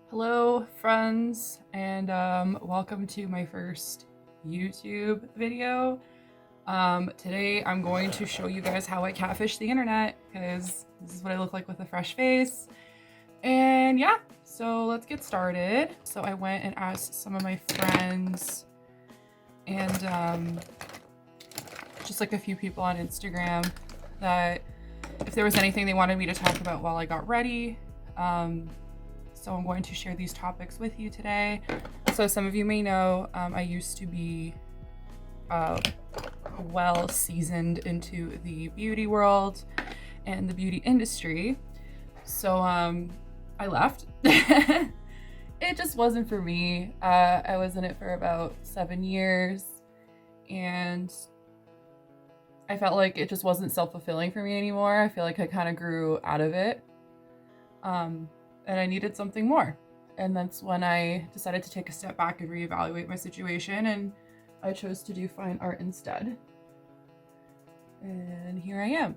Hello friends, and welcome to my first YouTube video. Today I'm going to show you guys how I catfish the internet, because this is what I look like with a fresh face. And yeah, so let's get started. So I went and asked some of my friends and just like a few people on Instagram that if there was anything they wanted me to talk about while I got ready. So I'm going to share these topics with you today. So some of you may know, I used to be well seasoned into the beauty world and the beauty industry. So I left. It just wasn't for me. I was in it for about 7 years and I felt like it just wasn't self-fulfilling for me anymore. I feel like I kind of grew out of it. And I needed something more. And that's when I decided to take a step back and reevaluate my situation, and I chose to do fine art instead. And here I am.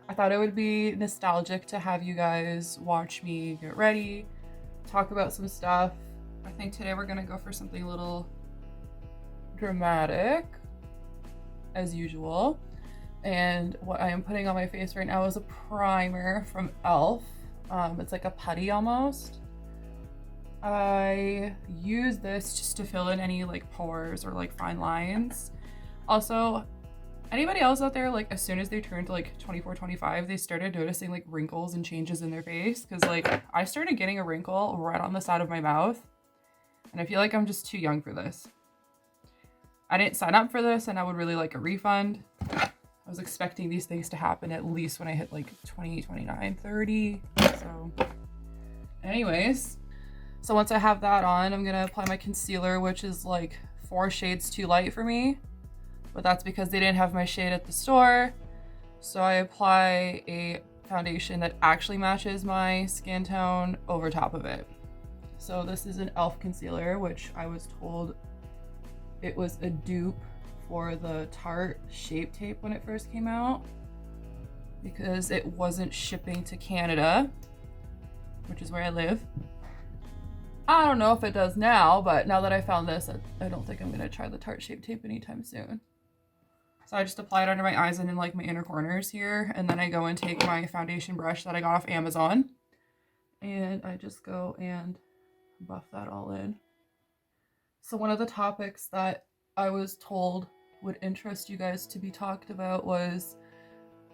I thought it would be nostalgic to have you guys watch me get ready, talk about some stuff. I think today we're gonna go for something a little dramatic, as usual. And what I am putting on my face right now is a primer from e.l.f. It's like a putty almost. I use this just to fill in any like pores or like fine lines. Also, anybody else out there, like as soon as they turned to like 24, 25, they started noticing like wrinkles and changes in their face? Because like I started getting a wrinkle right on the side of my mouth, and I feel like I'm just too young for this. I didn't sign up for this and I would really like a refund. I was expecting these things to happen at least when I hit like 20, 29, 30. So anyways, so once I have that on, I'm gonna apply my concealer, which is like 4 shades too light for me, but that's because they didn't have my shade at the store. So I apply a foundation that actually matches my skin tone over top of it. So this is an e.l.f. concealer, which I was told it was a dupe for the Tarte Shape Tape when it first came out, because it wasn't shipping to Canada, which is where I live. I don't know if it does now, but now that I found this, I don't think I'm gonna try the Tarte Shape Tape anytime soon. So I just apply it under my eyes and in like my inner corners here, and then I go and take my foundation brush that I got off Amazon, and I just go and buff that all in. So one of the topics that I was told would interest you guys to be talked about was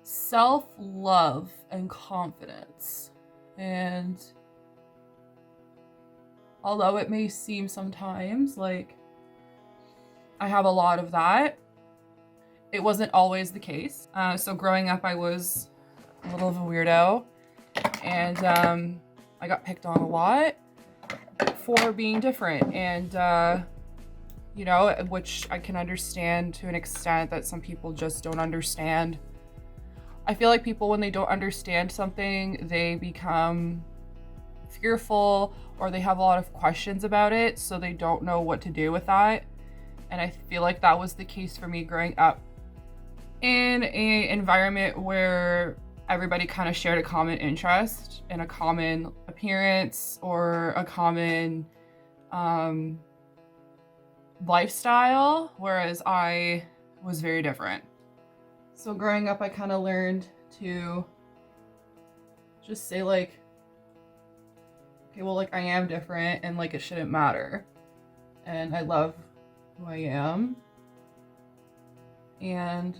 self-love and confidence. And although it may seem sometimes like I have a lot of that, it wasn't always the case. So growing up, I was a little of a weirdo, and I got picked on a lot for being different, and you know, which I can understand to an extent that some people just don't understand. I feel like people, when they don't understand something, they become fearful or they have a lot of questions about it, so they don't know what to do with that. And I feel like that was the case for me growing up in an environment where everybody kind of shared a common interest and a common appearance or a common lifestyle, whereas I was very different. So growing up, I kind of learned to just say like, okay, well, like I am different and like it shouldn't matter. And I love who I am. And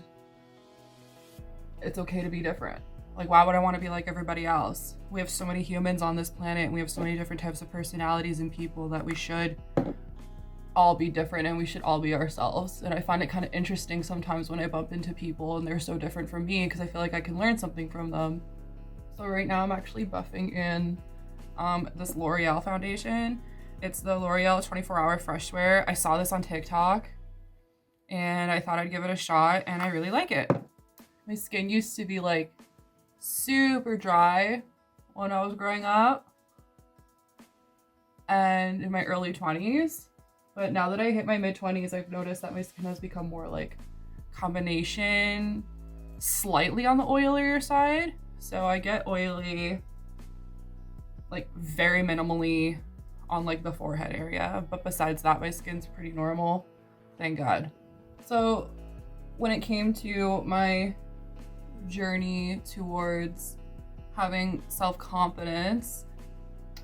it's okay to be different. Like, why would I want to be like everybody else? We have so many humans on this planet, and we have so many different types of personalities and people that we should all be different and we should all be ourselves. And I find it kind of interesting sometimes when I bump into people and they're so different from me, because I feel like I can learn something from them. So right now I'm actually buffing in this L'Oreal foundation. It's the L'Oreal 24-Hour Fresh Wear. I saw this on TikTok and I thought I'd give it a shot, and I really like it. My skin used to be like super dry when I was growing up and in my early 20s. But now that I hit my mid-20s, I've noticed that my skin has become more like combination, slightly on the oilier side. So I get oily like very minimally on like the forehead area, but besides that, my skin's pretty normal, thank God. So when it came to my journey towards having self-confidence,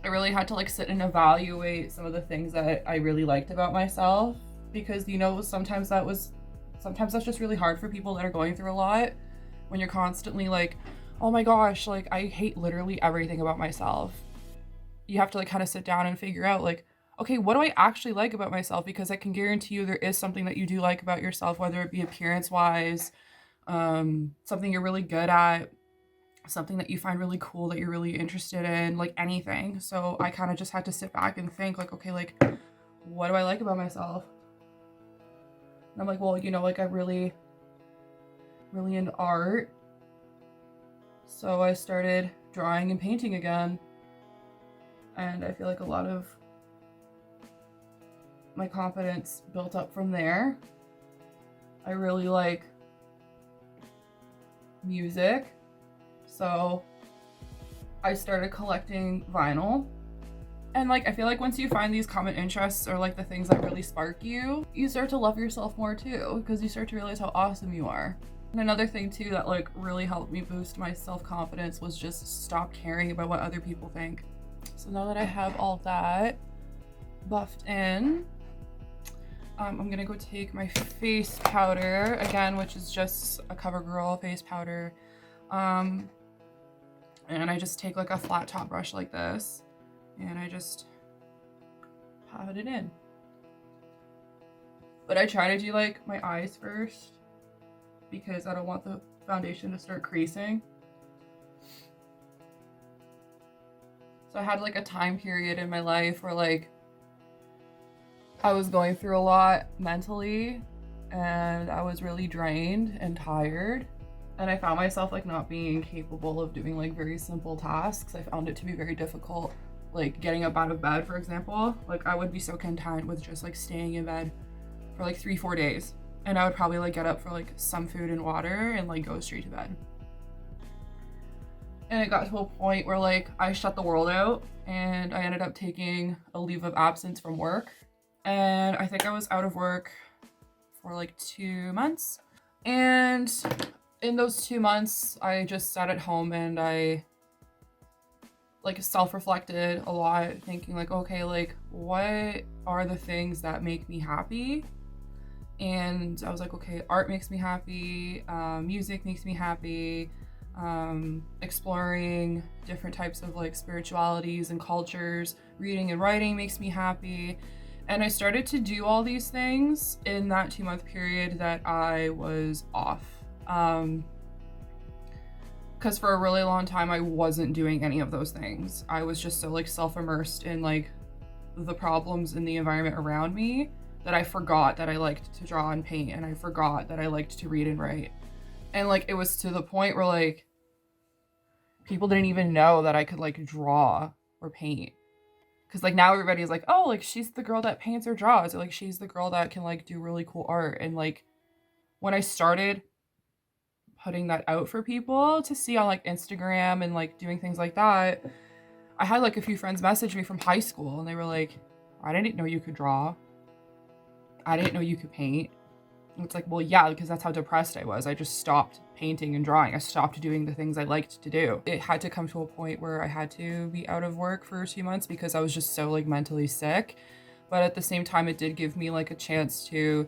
I really had to like sit and evaluate some of the things that I really liked about myself, because you know, sometimes that's just really hard for people that are going through a lot, when you're constantly like, oh my gosh, like I hate literally everything about myself. You have to like kind of sit down and figure out like, okay, what do I actually like about myself? Because I can guarantee you there is something that you do like about yourself, whether it be appearance wise, something you're really good at, something that you find really cool that you're really interested in, like anything. So I kind of just had to sit back and think like, okay, like what do I like about myself? And I'm like, well, you know, like I'm really into art. So I started drawing and painting again. And I feel like a lot of my confidence built up from there. I really like music. So I started collecting vinyl. And like, I feel like once you find these common interests or like the things that really spark you, you start to love yourself more too, because you start to realize how awesome you are. And another thing too that like really helped me boost my self-confidence was just stop caring about what other people think. So now that I have all that buffed in, I'm gonna go take my face powder again, which is just a CoverGirl face powder. And I just take like a flat top brush like this, and I just pat it in. But I try to do like my eyes first, because I don't want the foundation to start creasing. So I had like a time period in my life where like I was going through a lot mentally, and I was really drained and tired. And I found myself like not being capable of doing like very simple tasks. I found it to be very difficult, like getting up out of bed, for example. Like I would be so content with just like staying in bed for like 3-4 days. And I would probably like get up for like some food and water and like go straight to bed. And it got to a point where like I shut the world out, and I ended up taking a leave of absence from work. And I think I was out of work for like 2 months. And in those 2 months, I just sat at home and I like self-reflected a lot, thinking like, okay, like what are the things that make me happy? And I was like, okay, art makes me happy, music makes me happy, exploring different types of like spiritualities and cultures, reading and writing makes me happy. And I started to do all these things in that 2-month period that I was off. Because for a really long time, I wasn't doing any of those things. I was just so like self-immersed in like the problems in the environment around me that I forgot that I liked to draw and paint, and I forgot that I liked to read and write. And like, it was to the point where like people didn't even know that I could like draw or paint. Cause like now everybody's like, oh, like she's the girl that paints or draws, or like she's the girl that can like do really cool art. And like when I started putting that out for people to see on like Instagram and like doing things like that, I had like a few friends message me from high school, and they were like, I didn't know you could draw. I didn't know you could paint. And it's like, well, yeah, because that's how depressed I was. I just stopped painting and drawing. I stopped doing the things I liked to do. It had to come to a point where I had to be out of work for 2 months because I was just so like mentally sick. But at the same time, it did give me like a chance to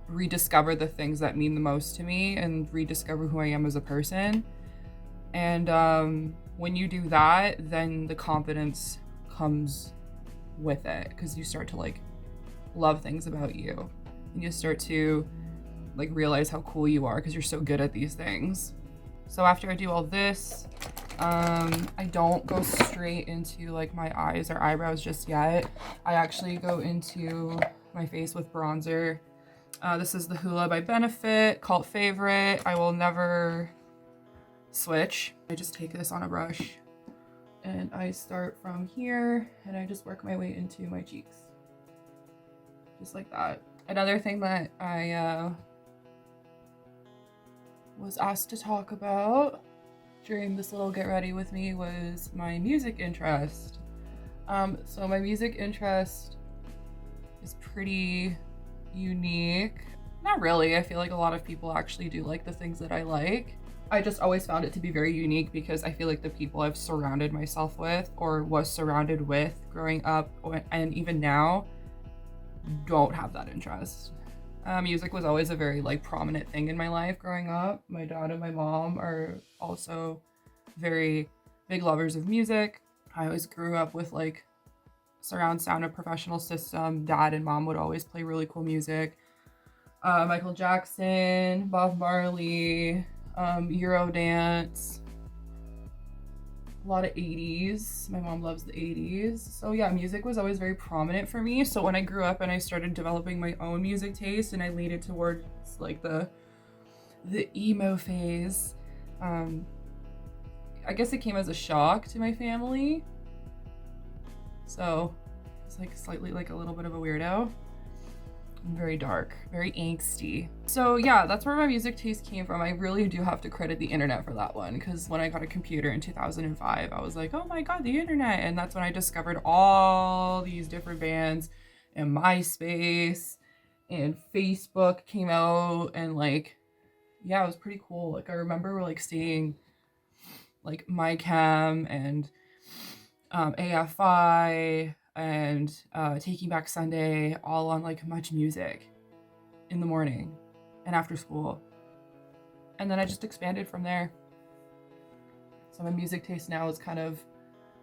rediscover the things that mean the most to me and rediscover who I am as a person. And when you do that, then the confidence comes with it, because you start to like love things about you, and you start to like realize how cool you are because you're so good at these things. So after I do all this, I don't go straight into like my eyes or eyebrows just yet. I actually go into my face with bronzer. This is the Hoola by Benefit, cult favorite. I will never switch. I just take this on a brush and I start from here and I just work my way into my cheeks. Just like that. Another thing that I was asked to talk about during this little get ready with me was my music interest. So my music interest is pretty unique. Not really, I feel like a lot of people actually do like the things that I like. I just always found it to be very unique because I feel like the people I've surrounded myself with or was surrounded with growing up and even now don't have that interest. Music was always a very like prominent thing in my life growing up. My dad and my mom are also very big lovers of music. I always grew up with like surround sound and professional system. Dad and mom would always play really cool music. Michael Jackson, Bob Marley, Eurodance, a lot of 80s. My mom loves the 80s. So yeah, music was always very prominent for me. So when I grew up and I started developing my own music taste and I leaned towards like the emo phase, I guess it came as a shock to my family. So it's like slightly like a little bit of a weirdo. I'm very dark, very angsty. So yeah, that's where my music taste came from. I really do have to credit the internet for that one, because when I got a computer in 2005, I was like, oh my god, the internet. And that's when I discovered all these different bands, and MySpace and Facebook came out, and like, yeah, it was pretty cool. Like I remember like seeing like MyChem and AFI and Taking Back Sunday all on like Much Music in the morning and after school. And then I just expanded from there. So my music taste now is kind of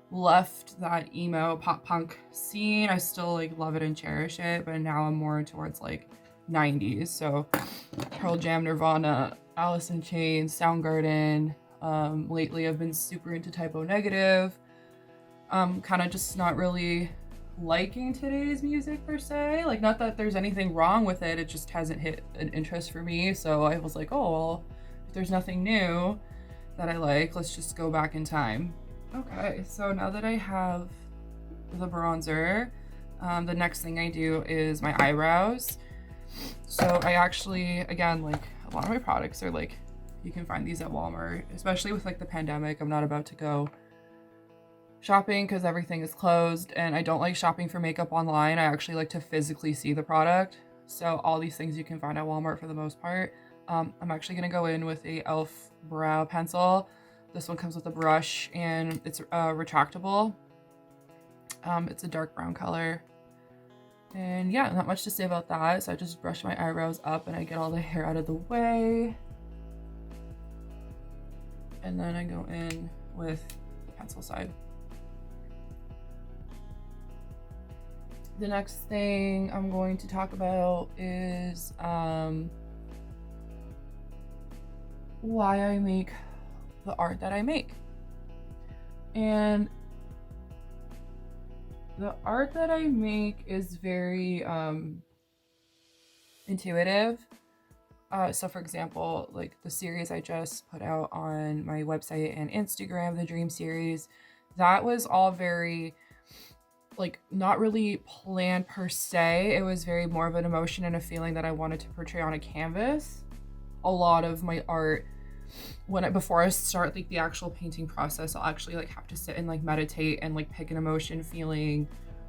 left that emo pop punk scene. I still like love it and cherish it, but now I'm more towards like 90s. So Pearl Jam, Nirvana, Alice in Chains, Soundgarden. Lately I've been super into Type O Negative. Kind of just not really liking today's music per se. Like, not that there's anything wrong with it, it just hasn't hit an interest for me. So I was like, oh, well, if there's nothing new that I like, let's just go back in time. Okay, so now that I have the bronzer, the next thing I do is my eyebrows. So I actually, again, like a lot of my products are like, you can find these at Walmart, especially with like the pandemic. I'm not about to go shopping because everything is closed, and I don't like shopping for makeup online. I actually like to physically see the product. So all these things you can find at Walmart for the most part. I'm actually gonna go in with a e.l.f. brow pencil. This one comes with a brush and it's retractable. It's a dark brown color. And yeah, not much to say about that. So I just brush my eyebrows up and I get all the hair out of the way. And then I go in with the pencil side. The next thing I'm going to talk about is why I make the art that I make. And the art that I make is very intuitive. So for example, like the series I just put out on my website and Instagram, the Dream series, that was all very like not really planned per se. It was very more of an emotion and a feeling that I wanted to portray on a canvas. A lot of my art, before I start like the actual painting process, I'll actually like have to sit and like meditate and like pick an emotion, feeling,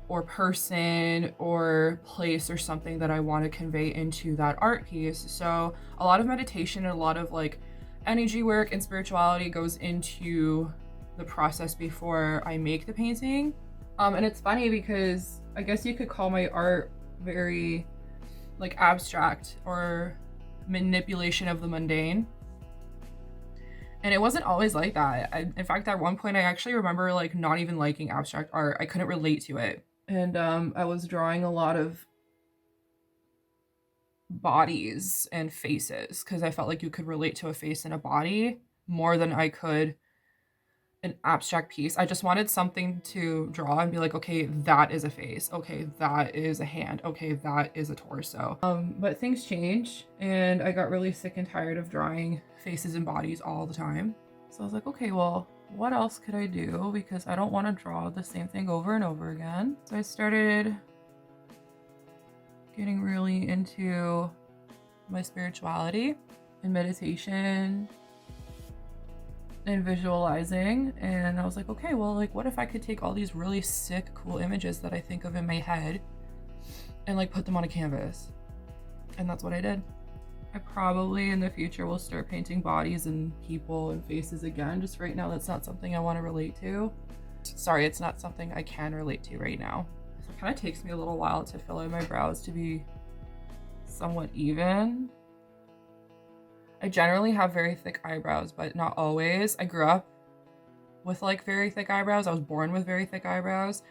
or person or place or something that I want to convey into that art piece. So a lot of meditation and a lot of like energy work and spirituality goes into the process before I make the painting. And it's funny because I guess you could call my art very like abstract or manipulation of the mundane. And it wasn't always like that. In fact, at one point I actually remember like not even liking abstract art. I couldn't relate to it. And I was drawing a lot of bodies and faces because I felt like you could relate to a face and a body more than I could an abstract piece. I just wanted something to draw and be like, okay, that is a face. Okay, that is a hand. Okay, that is a torso. But things change and I got really sick and tired of drawing faces and bodies all the time. So I was like, okay, well, what else could I do? Because I don't want to draw the same thing over and over again. So I started getting really into my spirituality and meditation and visualizing, and I was like, okay, well, like, what if I could take all these really sick, cool images that I think of in my head and like put them on a canvas? And that's what I did. I probably in the future will start painting bodies and people and faces again. Just right now, that's not something I want to relate to. Sorry, it's not something I can relate to right now. So it kind of takes me a little while to fill in my brows to be somewhat even. I generally have very thick eyebrows, but not always. I grew up with like very thick eyebrows. I was born with very thick eyebrows.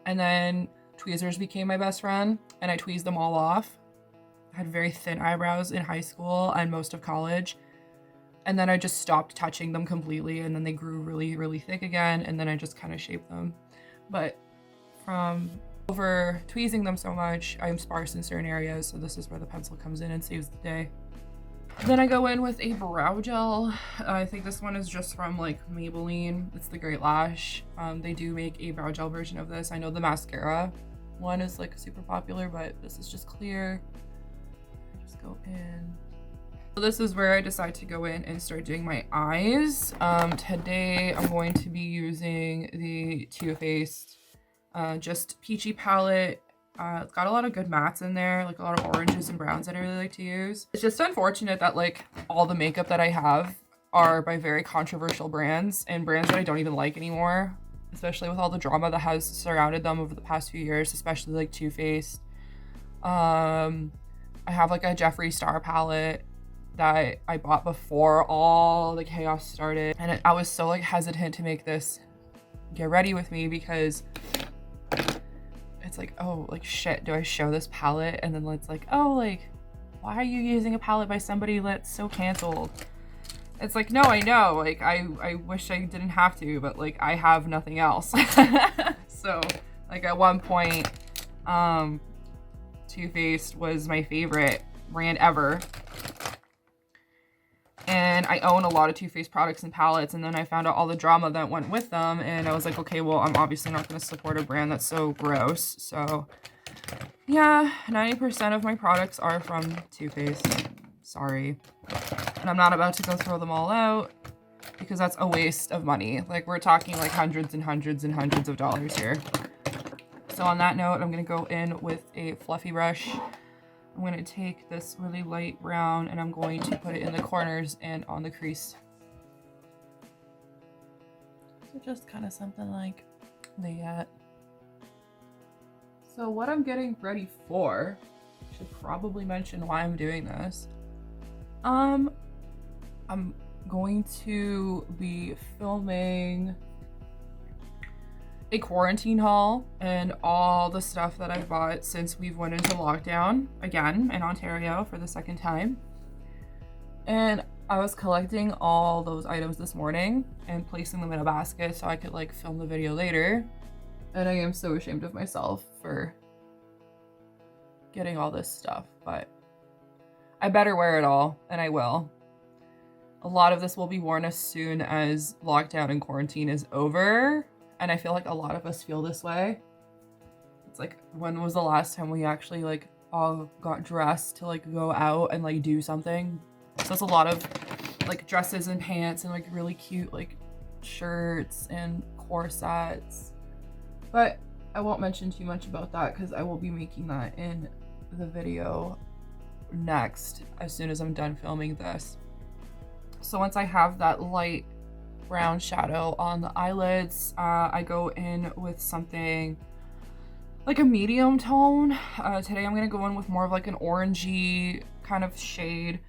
And then tweezers became my best friend and I tweezed them all off. I had very thin eyebrows in high school and most of college. And then I just stopped touching them completely, and then they grew really, really thick again, and then I just kind of shaped them. But from over tweezing them so much, I'm sparse in certain areas, so this is where the pencil comes in and saves the day. Then I go in with a brow gel. I think this one is just from like Maybelline. It's the Great Lash. They do make a brow gel version of this. I know the mascara one is like super popular, but this is just clear. Just go in. So this is where I decide to go in and start doing my eyes. Today I'm going to be using the Too Faced just peachy palette. It's got a lot of good mattes in there, like a lot of oranges and browns that I really like to use. It's just unfortunate that like all the makeup that I have are by very controversial brands and brands that I don't even like anymore, especially with all the drama that has surrounded them over the past few years, especially like Too Faced. I have like a Jeffree Star palette that I bought before all the chaos started, and I was so like hesitant to make this get ready with me because it's like, oh, like shit, do I show this palette? And then it's like, oh, like, why are you using a palette by somebody that's so canceled? It's like, no, I know, like I wish I didn't have to, but like I have nothing else. So like at one point Too Faced was my favorite brand ever. And I own a lot of Too Faced products and palettes, and then I found out all the drama that went with them, and I was like, okay, well, I'm obviously not going to support a brand that's so gross. So yeah, 90% of my products are from Too Faced. Sorry. And I'm not about to go throw them all out because that's a waste of money. Like, we're talking like hundreds and hundreds and hundreds of dollars here. So on that note, I'm going to go in with a fluffy brush. I'm going to take this really light brown and I'm going to put it in the corners and on the crease. So just kind of something like that. So what I'm getting ready for, I should probably mention why I'm doing this. I'm going to be filming a quarantine haul and all the stuff that I've bought since we've went into lockdown again in Ontario for the second time. And I was collecting all those items this morning and placing them in a basket so I could like film the video later. And I am so ashamed of myself for getting all this stuff, but I better wear it all, and I will. A lot of this will be worn as soon as lockdown and quarantine is over. And I feel like a lot of us feel this way. It's like, when was the last time we actually like all got dressed to like go out and like do something? So it's a lot of like dresses and pants and like really cute like shirts and corsets. But I won't mention too much about that because I will be making that in the video next as soon as I'm done filming this. So once I have that light brown shadow on the eyelids, I go in with something like a medium tone. Today I'm gonna go in with more of like an orangey kind of shade,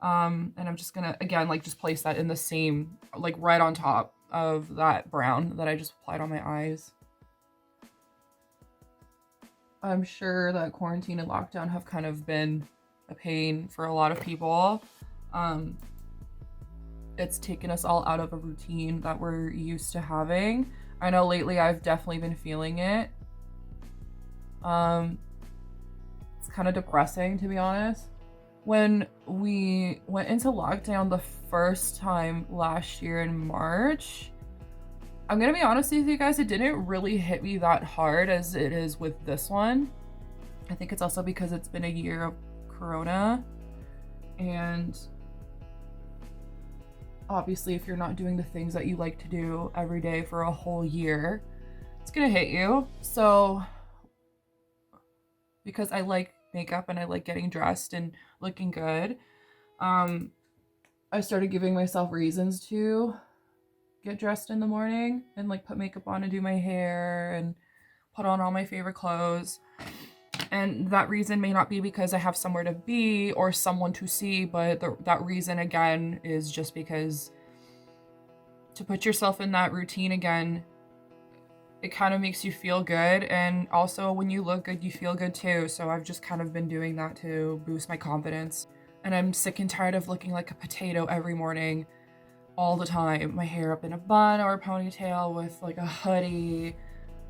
and I'm just gonna again like just place that in the same like right on top of that brown that I just applied on my eyes. I'm sure that quarantine and lockdown have kind of been a pain for a lot of people. It's taken us all out of a routine that we're used to having. I know lately I've definitely been feeling it. It's kind of depressing, to be honest. When we went into lockdown the first time last year in March, I'm gonna be honest with you guys, it didn't really hit me that hard as it is with this one. I think it's also because it's been a year of Corona, and obviously if you're not doing the things that you like to do every day for a whole year, it's gonna hit you. So because I like makeup and I like getting dressed and looking good, I started giving myself reasons to get dressed in the morning and like put makeup on and do my hair and put on all my favorite clothes. And that reason may not be because I have somewhere to be or someone to see, but that reason again is just because to put yourself in that routine again, it kind of makes you feel good. And also when you look good, you feel good too. So I've just kind of been doing that to boost my confidence. And I'm sick and tired of looking like a potato every morning, all the time. My hair up in a bun or a ponytail with like a hoodie.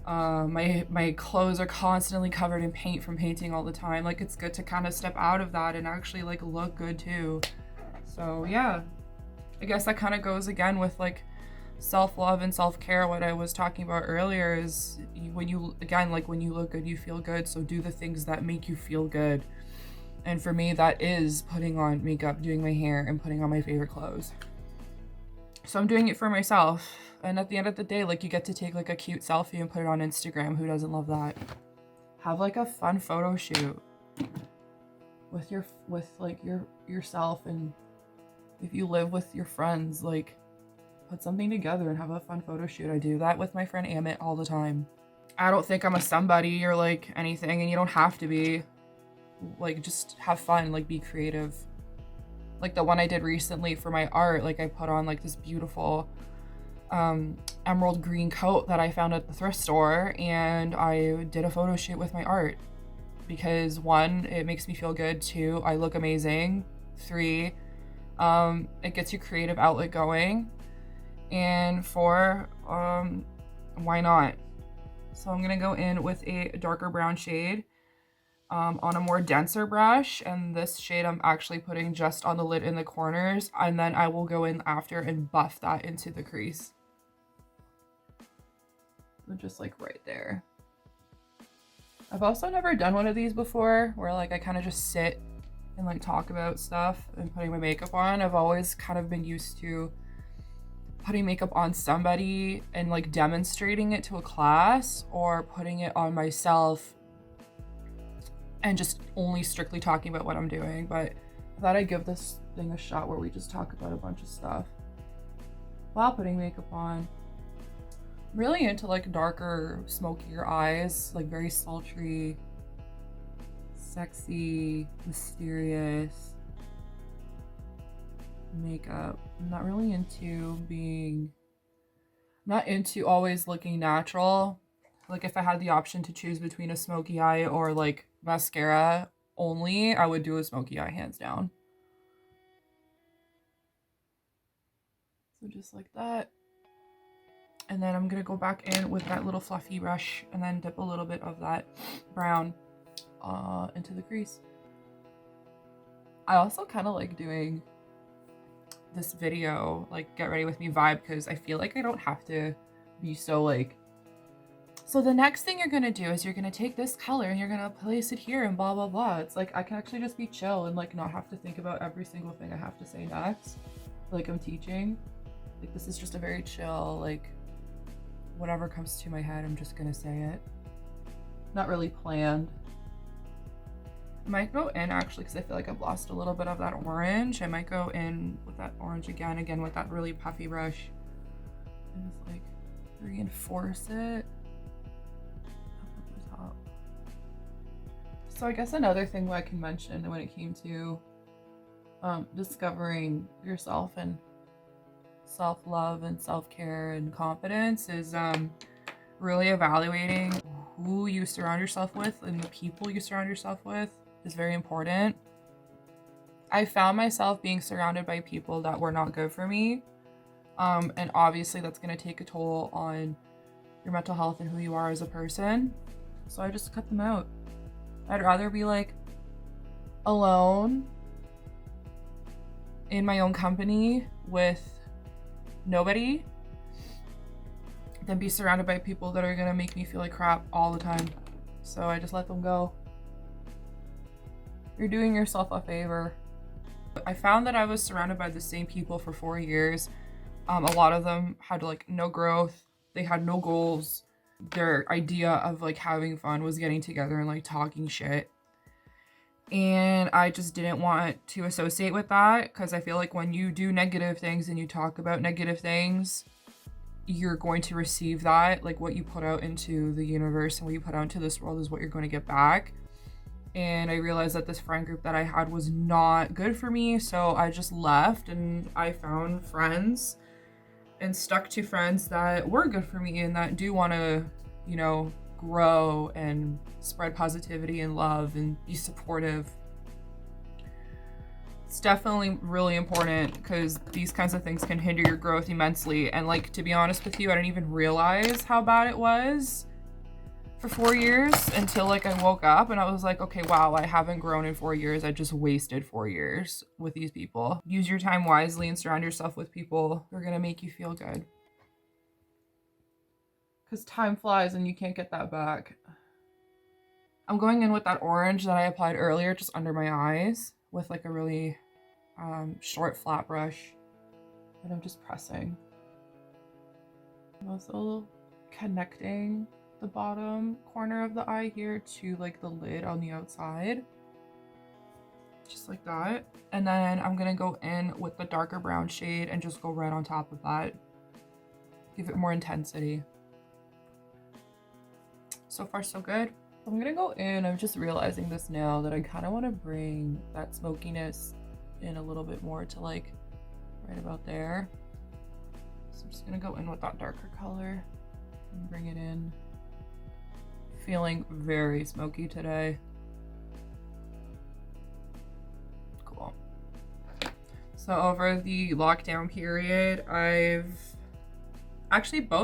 My clothes are constantly covered in paint from painting all the time. Like, it's good to kind of step out of that and actually like look good too. So yeah, I guess that kind of goes again with like self-love and self-care. What I was talking about earlier is when you, again, like when you look good, you feel good. So do the things that make you feel good. And for me, that is putting on makeup, doing my hair, and putting on my favorite clothes. So I'm doing it for myself. And at the end of the day, like, you get to take like a cute selfie and put it on Instagram. Who doesn't love that? Have like a fun photo shoot with yourself. And if you live with your friends, like, put something together and have a fun photo shoot. I do that with my friend Amit all the time. I don't think I'm a somebody or like anything, and you don't have to be. Like, just have fun, like be creative. Like the one I did recently for my art, like I put on like this beautiful emerald green coat that I found at the thrift store, and I did a photo shoot with my art because 1, it makes me feel good. 2, I look amazing. 3, it gets your creative outlet going. And 4, why not? So I'm gonna go in with a darker brown shade on a more denser brush, and this shade I'm actually putting just on the lid in the corners, and then I will go in after and buff that into the crease. So just like right there. I've also never done one of these before where like I kind of just sit and like talk about stuff and putting my makeup on. I've always kind of been used to putting makeup on somebody and like demonstrating it to a class, or putting it on myself and just only strictly talking about what I'm doing. But I thought I'd give this thing a shot where we just talk about a bunch of stuff while putting makeup on. I'm really into like darker, smokier eyes, like very sultry, sexy, mysterious makeup. I'm not really into always looking natural. Like if I had the option to choose between a smoky eye or like mascara only, I would do a smoky eye hands down. So just like that. And then I'm gonna go back in with that little fluffy brush and then dip a little bit of that brown into the crease. I also kind of like doing this video, like get ready with me vibe, because I feel like I don't have to be so like, so the next thing you're gonna do is you're gonna take this color and you're gonna place it here and blah blah blah. It's like I can actually just be chill and like not have to think about every single thing I have to say next, like I'm teaching. Like this is just a very chill, like whatever comes to my head, I'm just gonna say it. Not really planned. I might go in actually because I feel like I've lost a little bit of that orange. I might go in with that orange again with that really puffy brush and just like reinforce it up at the top. So I guess another thing I can mention when it came to discovering yourself and self-love and self-care and confidence is really evaluating who you surround yourself with, and the people you surround yourself with is very important. I found myself being surrounded by people that were not good for me, and obviously that's going to take a toll on your mental health and who you are as a person, so I just cut them out. I'd rather be like alone in my own company with nobody than be surrounded by people that are gonna make me feel like crap all the time. So I just let them go. You're doing yourself a favor. I found that I was surrounded by the same people for 4 years. A lot of them had like no growth. They had no goals. Their idea of like having fun was getting together and like talking shit. And I just didn't want to associate with that, because I feel like when you do negative things and you talk about negative things, you're going to receive that. Like what you put out into the universe and what you put out into this world is what you're going to get back. And I realized that this friend group that I had was not good for me, so I just left and I found friends and stuck to friends that were good for me and that do want to, you know, grow and spread positivity and love and be supportive. It's definitely really important, because these kinds of things can hinder your growth immensely. And like, to be honest with you, I didn't even realize how bad it was for 4 years until like I woke up and I was like, okay, wow, I haven't grown in 4 years. I just wasted 4 years with these people. Use your time wisely and surround yourself with people who are going to make you feel good. Because time flies and you can't get that back. I'm going in with that orange that I applied earlier just under my eyes with like a really short flat brush. And I'm just pressing. I'm also connecting the bottom corner of the eye here to like the lid on the outside. Just like that. And then I'm going to go in with the darker brown shade and just go right on top of that. Give it more intensity. So far, so good. I'm gonna go in. I'm just realizing this now that I kind of want to bring that smokiness in a little bit more to like right about there. So I'm just gonna go in with that darker color and bring it in. Feeling very smoky today. Cool. So over the lockdown period, both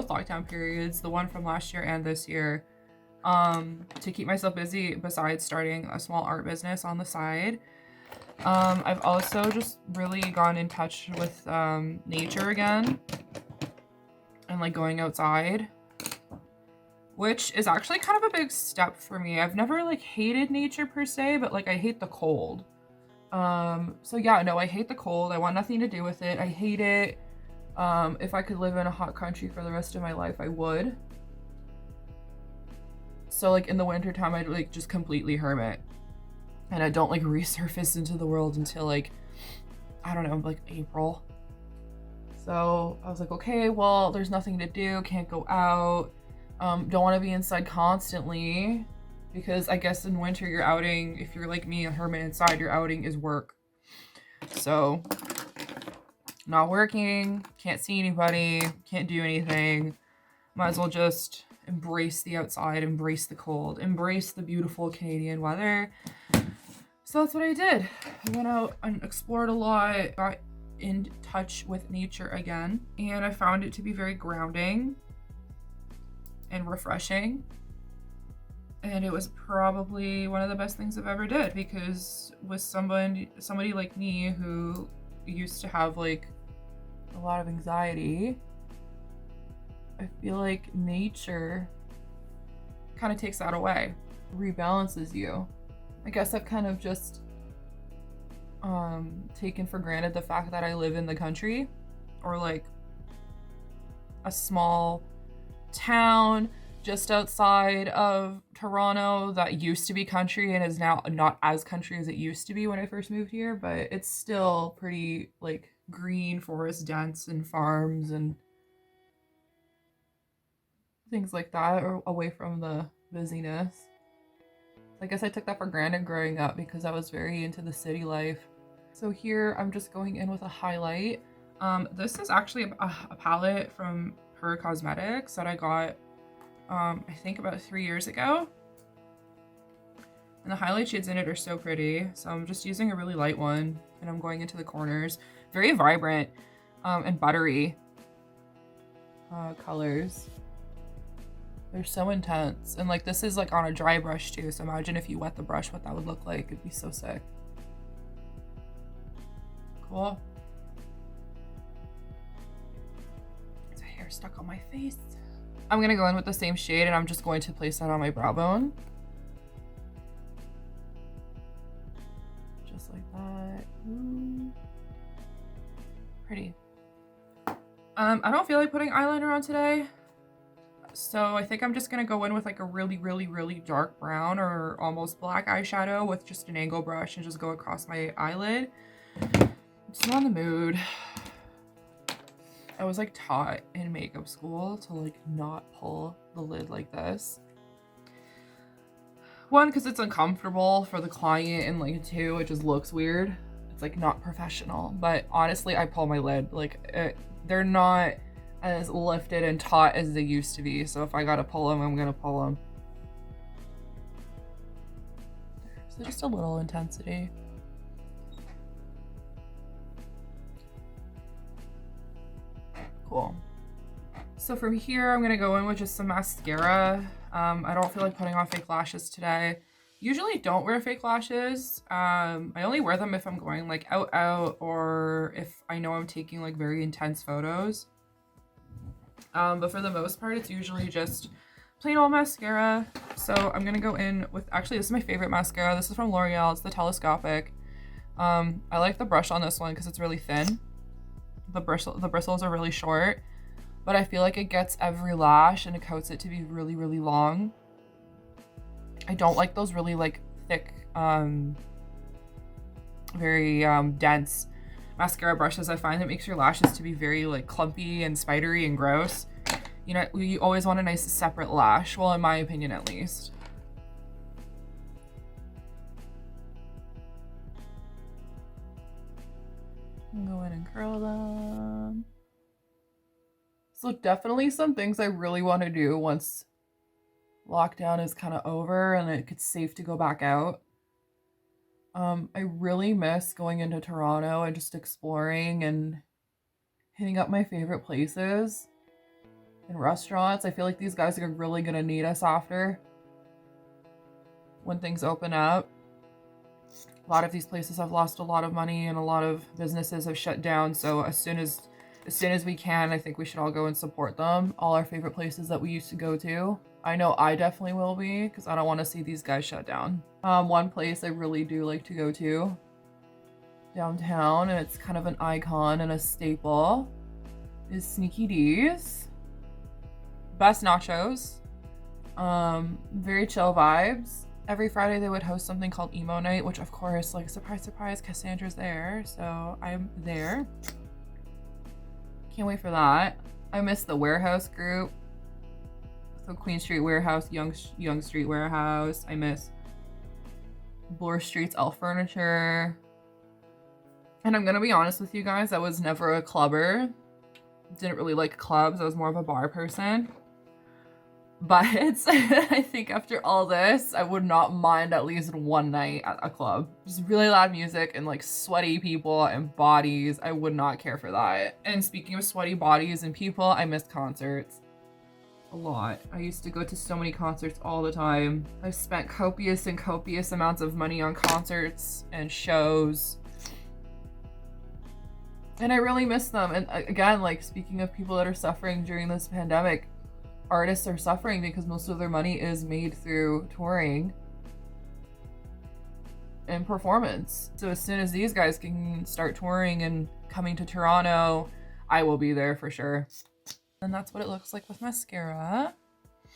lockdown periods, the one from last year and this year, to keep myself busy besides starting a small art business on the side. I've also just really gone in touch with nature again and like going outside, which is actually kind of a big step for me. I've never like hated nature per se, but like I hate the cold. So yeah, no, I hate the cold. I want nothing to do with it. I hate it. If I could live in a hot country for the rest of my life, I would. So like in the winter time, I'd like just completely hermit, and I don't like resurface into the world until like, I don't know, like April. So I was like, okay, well, there's nothing to do, can't go out, don't want to be inside constantly, because I guess in winter your outing, if you're like me, a hermit inside, your outing is work. So not working, can't see anybody, can't do anything, might as well just embrace the outside, embrace the cold, embrace the beautiful Canadian weather. So that's what I did. I went out and explored a lot, got in touch with nature again, and I found it to be very grounding and refreshing. And it was probably one of the best things I've ever did, because with somebody like me who used to have like a lot of anxiety, I feel like nature kind of takes that away, rebalances you. I guess I've kind of just taken for granted the fact that I live in the country, or like a small town just outside of Toronto that used to be country and is now not as country as it used to be when I first moved here, but it's still pretty like green, forest dense, and farms and things like that, or away from the busyness. I guess I took that for granted growing up because I was very into the city life. So here I'm just going in with a highlight. This is actually a palette from Her Cosmetics that I got I think about 3 years ago. And the highlight shades in it are so pretty. So I'm just using a really light one and I'm going into the corners. Very vibrant and buttery colors. They're so intense. And like this is like on a dry brush too. So imagine if you wet the brush, what that would look like. It'd be so sick. Cool. There's a hair stuck on my face. I'm gonna go in with the same shade and I'm just going to place that on my brow bone. Just like that. Ooh. I don't feel like putting eyeliner on today. So I think I'm just gonna go in with like a really, really, really dark brown or almost black eyeshadow with just an angle brush and just go across my eyelid. I'm just not in the mood. I was like taught in makeup school to like not pull the lid like this. One, because it's uncomfortable for the client, and like two, it just looks weird. It's like not professional. But honestly, I pull my lid. Like they're not as lifted and taut as they used to be. So if I gotta pull them, I'm gonna pull them. So just a little intensity. Cool. So from here, I'm gonna go in with just some mascara. I don't feel like putting on fake lashes today. Usually don't wear fake lashes. I only wear them if I'm going like out or if I know I'm taking like very intense photos. But for the most part, it's usually just plain old mascara. So I'm gonna go in with, actually this is my favorite mascara. This is from L'Oreal, it's the telescopic. I like the brush on this one because it's really thin. The bristles are really short, but I feel like it gets every lash and it coats it to be really, really long. I don't like those really like thick, very dense mascara brushes. I find it makes your lashes to be very like clumpy and spidery and gross. You know, you always want a nice separate lash. Well, in my opinion, at least. Go in and curl them. So definitely some things I really want to do once lockdown is kind of over and it gets safe to go back out. I really miss going into Toronto and just exploring and hitting up my favorite places and restaurants. I feel like these guys are really gonna need us after when things open up. A lot of these places have lost a lot of money and a lot of businesses have shut down. So as soon as we can, I think we should all go and support them. All our favorite places that we used to go to. I know I definitely will be because I don't want to see these guys shut down. One place I really do like to go to downtown, and it's kind of an icon and a staple, is Sneaky D's. Best nachos. Very chill vibes. Every Friday they would host something called Emo Night, which of course, like surprise, surprise, Cassandra's there. So I'm there. Can't wait for that. I miss the Warehouse group. So Queen Street Warehouse, Young Street Warehouse. I miss Bloor Street's Elf Furniture. And I'm gonna be honest with you guys, I was never a clubber. Didn't really like clubs. I was more of a bar person. But I think after all this, I would not mind at least one night at a club. Just really loud music and like sweaty people and bodies. I would not care for that. And speaking of sweaty bodies and people, I miss concerts. A lot. I used to go to so many concerts all the time. I've spent copious and copious amounts of money on concerts and shows. And I really miss them. And again, like speaking of people that are suffering during this pandemic, artists are suffering because most of their money is made through touring and performance. So as soon as these guys can start touring and coming to Toronto, I will be there for sure. And that's what it looks like with mascara.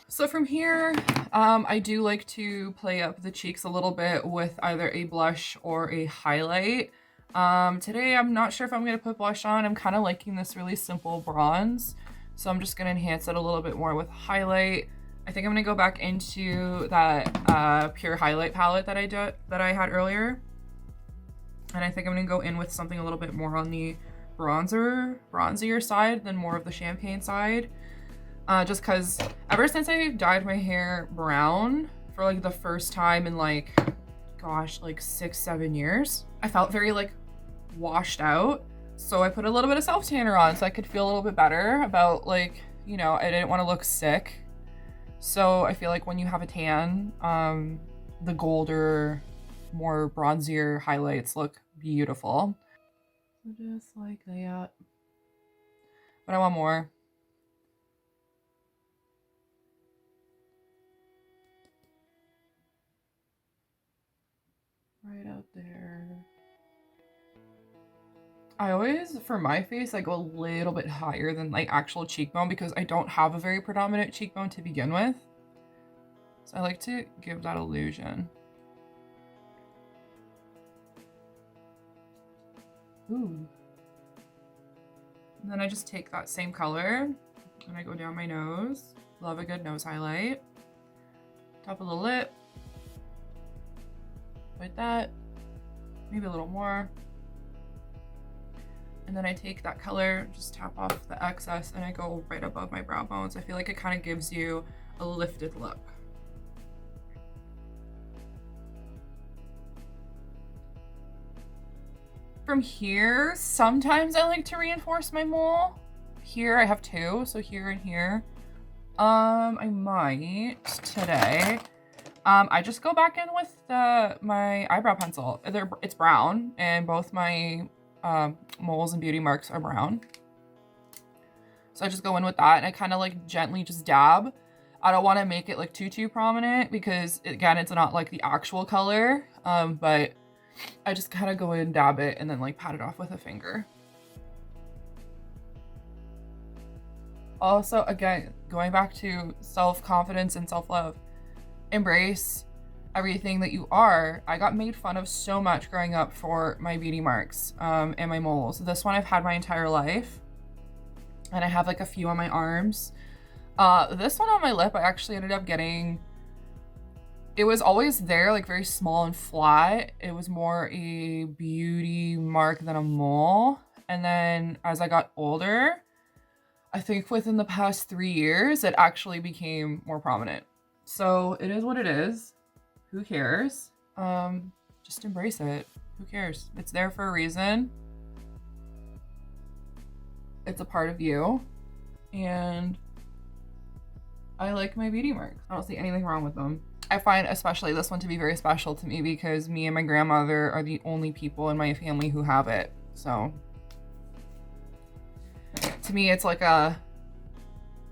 So from here, I do like to play up the cheeks a little bit with either a blush or a highlight. Today, I'm not sure if I'm gonna put blush on. I'm kind of liking this really simple bronze. So I'm just gonna enhance it a little bit more with highlight. I think I'm gonna go back into that pure highlight palette that I had earlier. And I think I'm gonna go in with something a little bit more on the bronzier side than more of the champagne side. Just cause ever since I dyed my hair brown for like the first time in like, gosh, like 6-7 years, I felt very like washed out. So I put a little bit of self tanner on so I could feel a little bit better about like, you know, I didn't want to look sick. So I feel like when you have a tan, the golder, more bronzier highlights look beautiful. So just like that. But I want more. Right out there. I always, for my face, I go a little bit higher than like actual cheekbone because I don't have a very predominant cheekbone to begin with. So I like to give that illusion. Ooh. And then I just take that same color and I go down my nose. Love a good nose highlight. Top of the lip. Like that. Maybe a little more. And then I take that color, just tap off the excess, and I go right above my brow bones. I feel like it kind of gives you a lifted look. From here, sometimes I like to reinforce my mole. Here I have two, so here and here. I might today. I just go back in with my eyebrow pencil. It's brown, and both my moles and beauty marks are brown. So I just go in with that, and I kind of like gently just dab. I don't want to make it like too prominent because again, it's not like the actual color, but I just kind of go in, dab it, and then like pat it off with a finger. Also, again, going back to self-confidence and self-love, embrace everything that you are. I got made fun of so much growing up for my beauty marks and my moles. This one I've had my entire life, and I have like a few on my arms. This one on my lip, I actually ended up getting, it was always there, like very small and flat. It was more a beauty mark than a mole. And then as I got older, I think within the past 3 years, it actually became more prominent. So it is what it is. Who cares? Just embrace it. Who cares? It's there for a reason. It's a part of you. And I like my beauty marks. I don't see anything wrong with them. I find especially this one to be very special to me because me and my grandmother are the only people in my family who have it. So to me, it's like a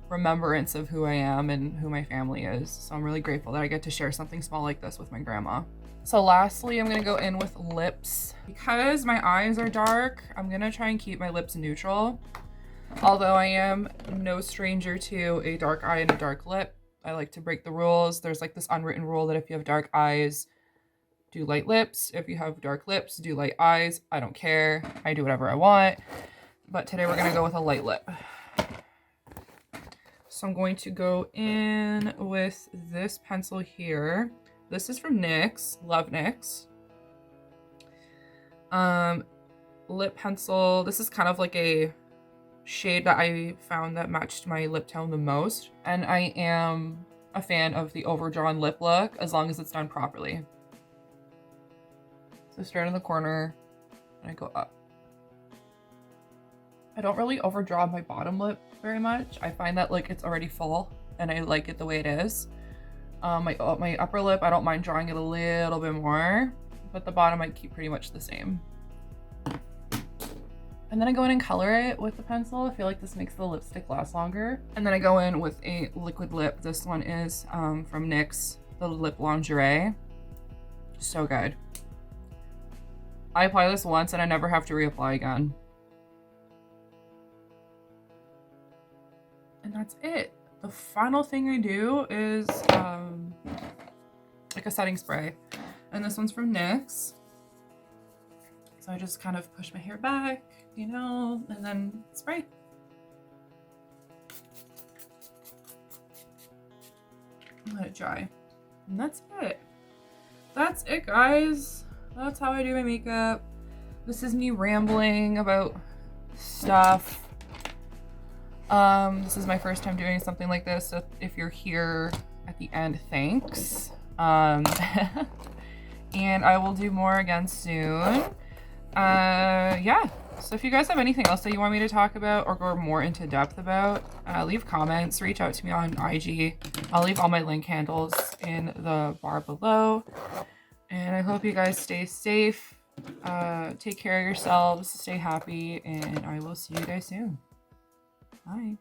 remembrance of who I am and who my family is. So I'm really grateful that I get to share something small like this with my grandma. So lastly, I'm gonna go in with lips. Because my eyes are dark, I'm gonna try and keep my lips neutral. Although I am no stranger to a dark eye and a dark lip. I like to break the rules. There's like this unwritten rule that if you have dark eyes, do light lips. If you have dark lips, do light eyes. I don't care. I do whatever I want. But today we're gonna go with a light lip. So I'm going to go in with this pencil here. This is from NYX, love NYX. Lip pencil. This is kind of like a shade that I found that matched my lip tone the most. And I am a fan of the overdrawn lip look as long as it's done properly. So start in the corner and I go up. I don't really overdraw my bottom lip very much. I find that like it's already full and I like it the way it is. My upper lip, I don't mind drawing it a little bit more, but the bottom I keep pretty much the same. And then I go in and color it with the pencil. I feel like this makes the lipstick last longer. And then I go in with a liquid lip. This one is from NYX, the Lip Lingerie. So good. I apply this once and I never have to reapply again. And that's it. The final thing I do is like a setting spray. And this one's from NYX. So I just kind of push my hair back, you know, and then spray. And let it dry. And that's it. That's it, guys. That's how I do my makeup. This is me rambling about stuff. This is my first time doing something like this, so if you're here at the end, thanks. And I will do more again soon. Yeah, so if you guys have anything else that you want me to talk about or go more into depth about, leave comments, reach out to me on IG. I'll leave all my link handles in the bar below. And I hope you guys stay safe, take care of yourselves, stay happy, and I will see you guys soon. Bye.